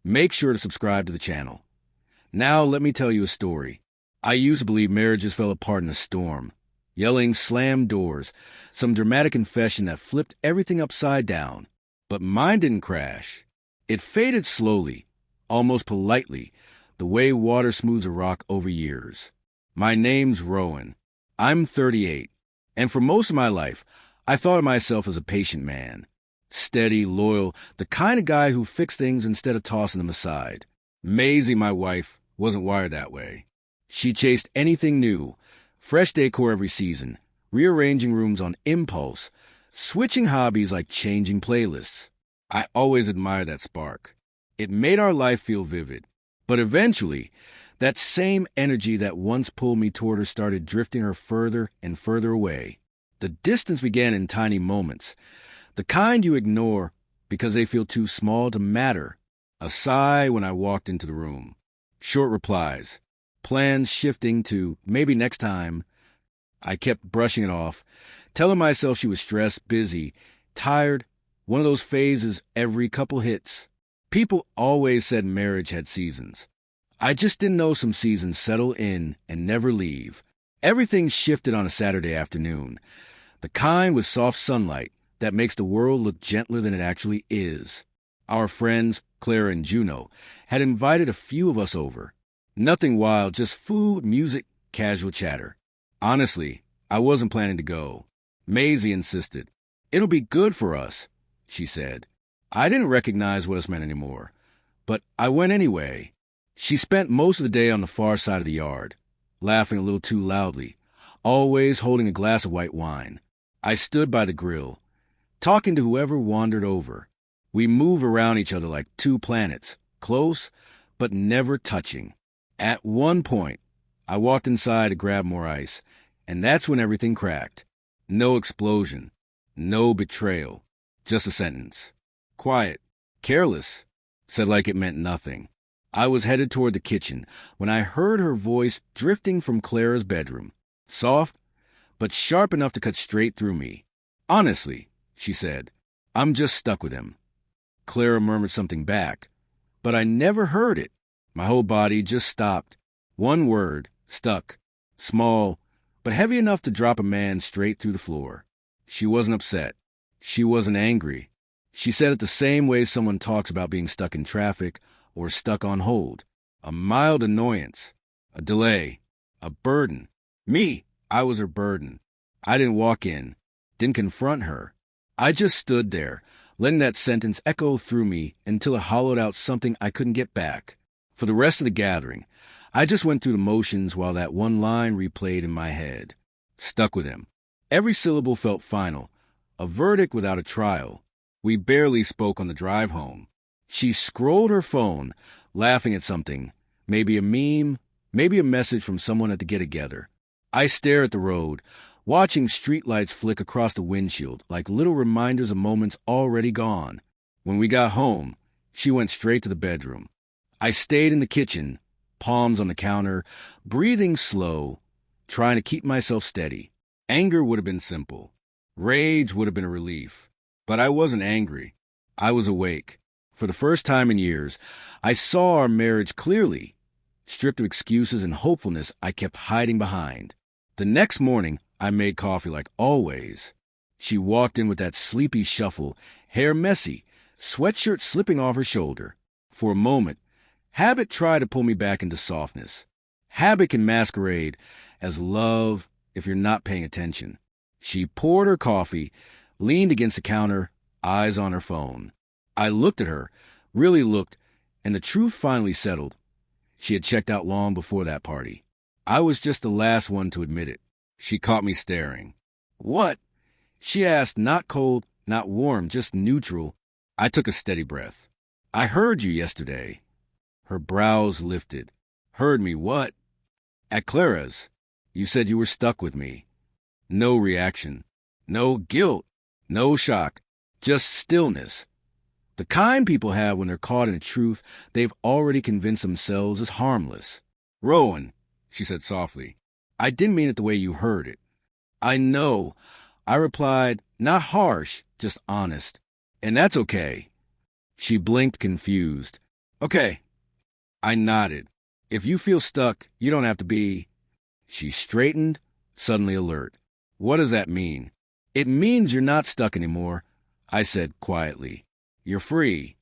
make sure to subscribe to the channel. Now let me tell you a story. I used to believe marriages fell apart in a storm. Yelling slammed doors, some dramatic confession that flipped everything upside down. But mine didn't crash. It faded slowly, almost politely, the way water smooths a rock over years. My name's Rowan. I'm 38, and for most of my life, I thought of myself as a patient man. Steady, loyal, the kind of guy who fixed things instead of tossing them aside. Maisie, my wife, wasn't wired that way. She chased anything new, fresh decor every season, rearranging rooms on impulse, switching hobbies like changing playlists. I always admired that spark. It made our life feel vivid. But eventually, that same energy that once pulled me toward her started drifting her further and further away. The distance began in tiny moments, the kind you ignore because they feel too small to matter. A sigh when I walked into the room. Short replies. Plans shifting to maybe next time. I kept brushing it off, telling myself she was stressed, busy, tired, one of those phases every couple hits. People always said marriage had seasons. I just didn't know some seasons settle in and never leave. Everything shifted on a Saturday afternoon, the kind with soft sunlight that makes the world look gentler than it actually is. Our friends, Clara and Juno, had invited a few of us over. Nothing wild, just food, music, casual chatter. Honestly, I wasn't planning to go. Maisie insisted. It'll be good for us, she said. I didn't recognize what this meant anymore, but I went anyway. She spent most of the day on the far side of the yard, laughing a little too loudly, always holding a glass of white wine. I stood by the grill, talking to whoever wandered over. We move around each other like two planets, close, but never touching. At one point, I walked inside to grab more ice, and that's when everything cracked. No explosion, no betrayal, just a sentence. Quiet, careless, said like it meant nothing. I was headed toward the kitchen when I heard her voice drifting from Clara's bedroom. Soft, but sharp enough to cut straight through me. Honestly, she said, I'm just stuck with him. Clara murmured something back, but I never heard it. My whole body just stopped. One word, stuck, small, but heavy enough to drop a man straight through the floor. She wasn't upset. She wasn't angry. She said it the same way someone talks about being stuck in traffic or stuck on hold. A mild annoyance, a delay, a burden. Me, I was her burden. I didn't walk in, didn't confront her. I just stood there, letting that sentence echo through me until it hollowed out something I couldn't get back. For the rest of the gathering, I just went through the motions while that one line replayed in my head. Stuck with him. Every syllable felt final, a verdict without a trial. We barely spoke on the drive home. She scrolled her phone, laughing at something, maybe a meme, maybe a message from someone at the get-together. I stared at the road, watching streetlights flick across the windshield like little reminders of moments already gone. When we got home, she went straight to the bedroom. I stayed in the kitchen, palms on the counter, breathing slow, trying to keep myself steady. Anger would have been simple. Rage would have been a relief. But I wasn't angry. I was awake. For the first time in years, I saw our marriage clearly, stripped of excuses and hopefulness I kept hiding behind. The next morning, I made coffee like always. She walked in with that sleepy shuffle, hair messy, sweatshirt slipping off her shoulder. For a moment, habit tried to pull me back into softness. Habit can masquerade as love if you're not paying attention. She poured her coffee, leaned against the counter, eyes on her phone. I looked at her, really looked, and the truth finally settled. She had checked out long before that party. I was just the last one to admit it. She caught me staring. What? She asked, not cold, not warm, just neutral. I took a steady breath. I heard you yesterday. Her brows lifted. Heard me what? At Clara's. You said you were stuck with me. No reaction. No guilt. No shock. Just stillness. The kind people have when they're caught in a truth they've already convinced themselves is harmless. Rowan, she said softly, I didn't mean it the way you heard it. I know. I replied, not harsh, just honest. And that's okay. She blinked confused. Okay. I nodded. If you feel stuck, you don't have to be. She straightened, suddenly alert. What does that mean? It means you're not stuck anymore, I said quietly. You're free.